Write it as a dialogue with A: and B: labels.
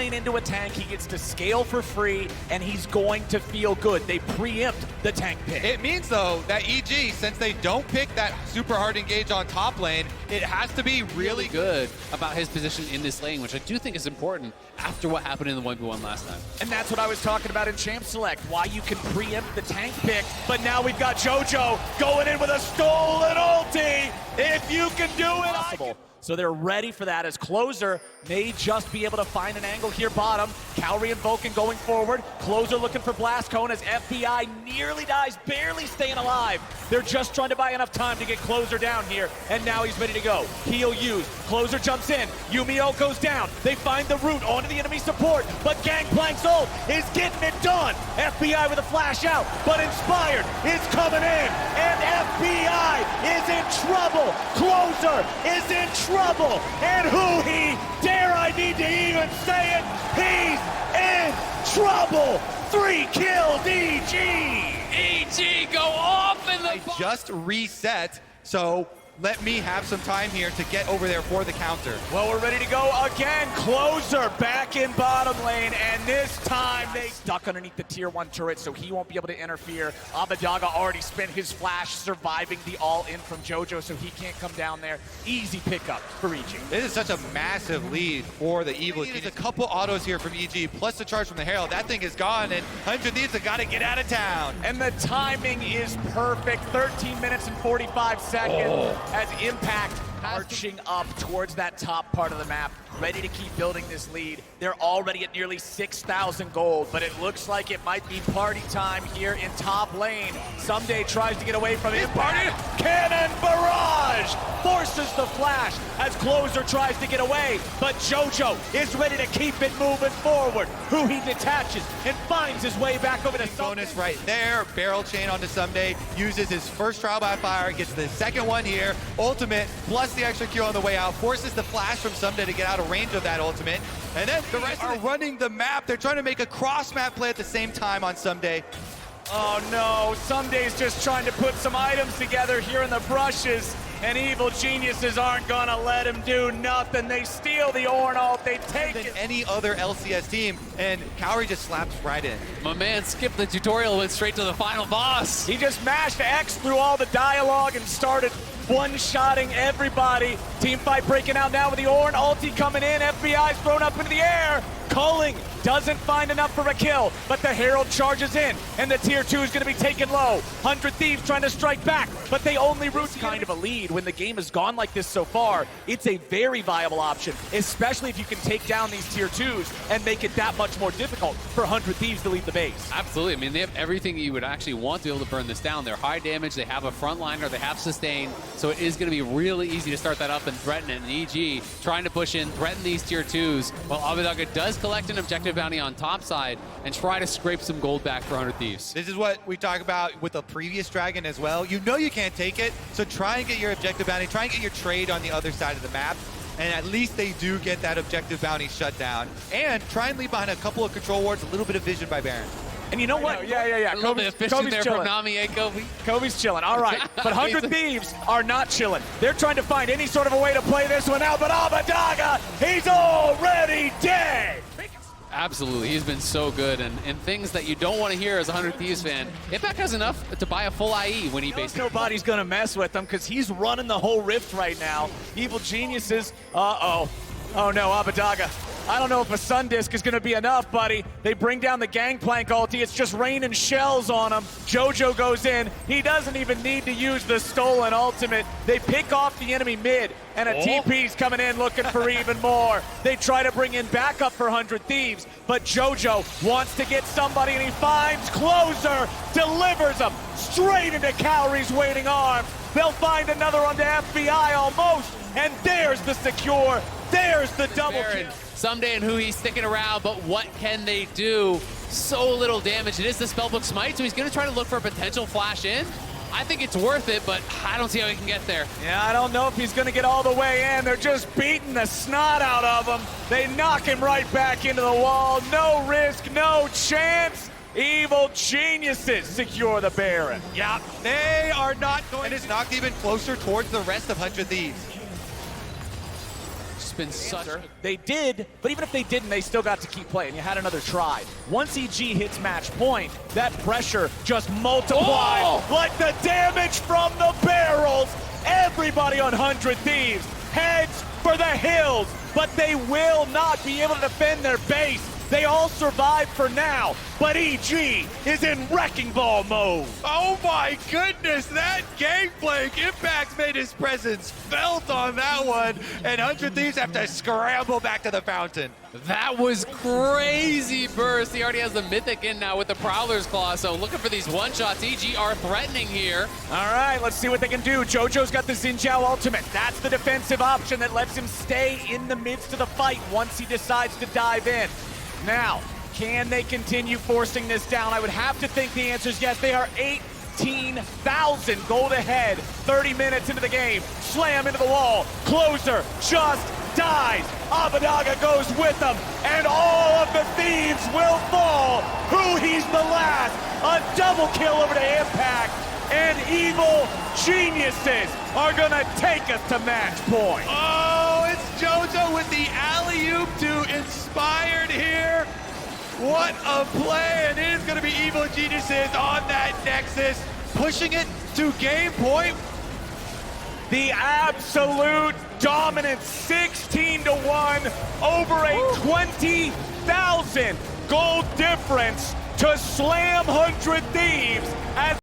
A: lane into a tank, he gets to scale for free, and he's going to feel good. They preempt the tank pick.
B: It means, though, that EG, since they don't pick that super hard engage on top lane, it has to be really
C: good about his position in this lane, which I do think is important after what happened in the 1v1 last time.
A: And that's what I was talking about in Champ Select, why you can preempt the tank pick. But now we've got JoJo going in with a stolen ulti. If you can do it, possible. So they're ready for that as Closer may just be able to find an angle here bottom. Cowrie and Vulcan going forward. Closer looking for Blast Cone as FBI nearly dies, barely staying alive. They're just trying to buy enough time to get Closer down here, and now he's ready to go. Heal used. Closer jumps in. Yumio goes down. They find the route onto the enemy support, but Gangplank's ult is getting it done. FBI with a flash out, but Inspired is coming in, and FBI is in trouble. Closer is in trouble, and who he, dare I need to even say it, he's in trouble. 3 kills, EG.
C: EG go off in the...
B: I just reset, so let me have some time here to get over there for the counter.
A: Well, we're ready to go again. Closer back in bottom lane, and this time they stuck underneath the tier 1 turret, so he won't be able to interfere. Abadaga already spent his flash surviving the all-in from JoJo, so he can't come down there. Easy pickup for EG.
B: This is such a massive lead for the Evil. There's a couple autos here from EG, plus the charge from the Herald. That thing is gone, and 100 Thieves have got to get out of town.
A: And the timing is perfect. 13 minutes and 45 seconds. As Impact marching up towards that top part of the map, ready to keep building this lead. They're already at nearly 6,000 gold, but it looks like it might be party time here in top lane. Someday tries to get away from Impact. Cannon barrage forces the flash as Closer tries to get away, but JoJo is ready to keep it moving forward. Who he detaches and finds his way back over to Someday.
B: Bonus right there, barrel chain onto Someday, uses his first trial by fire, gets the second one here, ultimate, plus the extra Q on the way out, forces the flash from Someday to get out of range of that ultimate, and then the rest are running the map. They're trying to make a cross-map play at the same time on Someday.
A: Oh no, Someday's just trying to put some items together here in the brushes, and Evil Geniuses aren't gonna let him do nothing. They steal the Ornn ult, they take it.
B: Any other LCS team, and Cowrie just slaps right in.
C: My man skipped the tutorial, went straight to the final boss.
A: He just mashed X through all the dialogue and started one-shotting everybody. Teamfight breaking out now with the Ornn ulti coming in. FBI's thrown up into the air. Culling doesn't find enough for a kill, but the Herald charges in, and the tier 2 is going to be taken low. 100 Thieves trying to strike back, but they only root kind of a lead. When the game has gone like this so far, it's a very viable option, especially if you can take down these tier 2s and make it that much more difficult for 100 Thieves to leave the base.
C: Absolutely. I mean, they have everything you would actually want to be able to burn this down. They're high damage, they have a frontliner, they have sustain, so it is going to be really easy to start that up and threaten it. And EG trying to push in, threaten these tier 2s, while Abadaga does collect an objective bounty on top side and try to scrape some gold back for 100 Thieves.
B: This is what we talked about with the previous Dragon as well. You know you can't take it, so try and get your objective bounty, try and get your trade on the other side of the map, and at least they do get that objective bounty shut down. And try and leave behind a couple of control wards, a little bit of vision by Baron.
A: And you know what?
C: Yeah. A little bit of fishing there from Nami and Kobe.
A: Kobe's chilling, all right. But 100 Thieves are not chilling. They're trying to find any sort of a way to play this one out, but Abadaga, he's already dead!
C: Absolutely, he's been so good, and things that you don't want to hear as a 100 Thieves fan. Impact has enough to buy a full IE when he basically...
A: Nobody's going to mess with him because he's running the whole Rift right now. Evil Geniuses, uh-oh. Oh no, Abadaga. I don't know if a Sun Disc is going to be enough, buddy. They bring down the Gangplank ulti. It's just raining shells on him. JoJo goes in. He doesn't even need to use the stolen ultimate. They pick off the enemy mid, and a TP's coming in looking for even more. They try to bring in backup for 100 Thieves, but JoJo wants to get somebody, and he finds Closer, delivers him straight into Cowrie's waiting arm. They'll find another onto FBI almost, and there's the secure. There's the double kill.
C: Someday and Hui sticking around, but what can they do? So little damage. It is the Spellbook Smite, so he's going to try to look for a potential flash in. I think it's worth it, but I don't see how he can get there.
A: Yeah, I don't know if he's going to get all the way in. They're just beating the snot out of him. They knock him right back into the wall. No risk, no chance. Evil Geniuses secure the Baron.
B: Yeah, they are not going. And it's knocked even closer towards the rest of 100 Thieves.
C: been such a...
A: They did, but even if they didn't, they still got to keep playing. You had another try. Once EG hits match point, that pressure just multiplies like the damage from the barrels. Everybody on 100 Thieves heads for the hills, but they will not be able to defend their base. They all survive for now, but EG is in wrecking ball mode.
B: Oh my goodness, that gangplank Impact made his presence felt on that one, and 100 Thieves have to scramble back to the fountain.
C: That was crazy burst. He already has the Mythic in now with the Prowler's Claw, so looking for these one-shots. EG are threatening here.
A: All right, let's see what they can do. JoJo's got the Xin Zhao ultimate. That's the defensive option that lets him stay in the midst of the fight once he decides to dive in. Now, can they continue forcing this down? I would have to think the answer is yes. They are 18,000 gold ahead. 30 minutes into the game. Slam into the wall. Closer just dies. Abadaga goes with them, and all of the Thieves will fall. He's the last. A double kill over to Impact, and evil geniuses are gonna take us to match point.
B: Oh, it's JoJo with the alley-oop to Inspired here. What a play, and it is gonna be evil geniuses on that Nexus, pushing it to game point.
A: The absolute dominance, 16-1 over a 20,000 gold difference to slam 100 Thieves as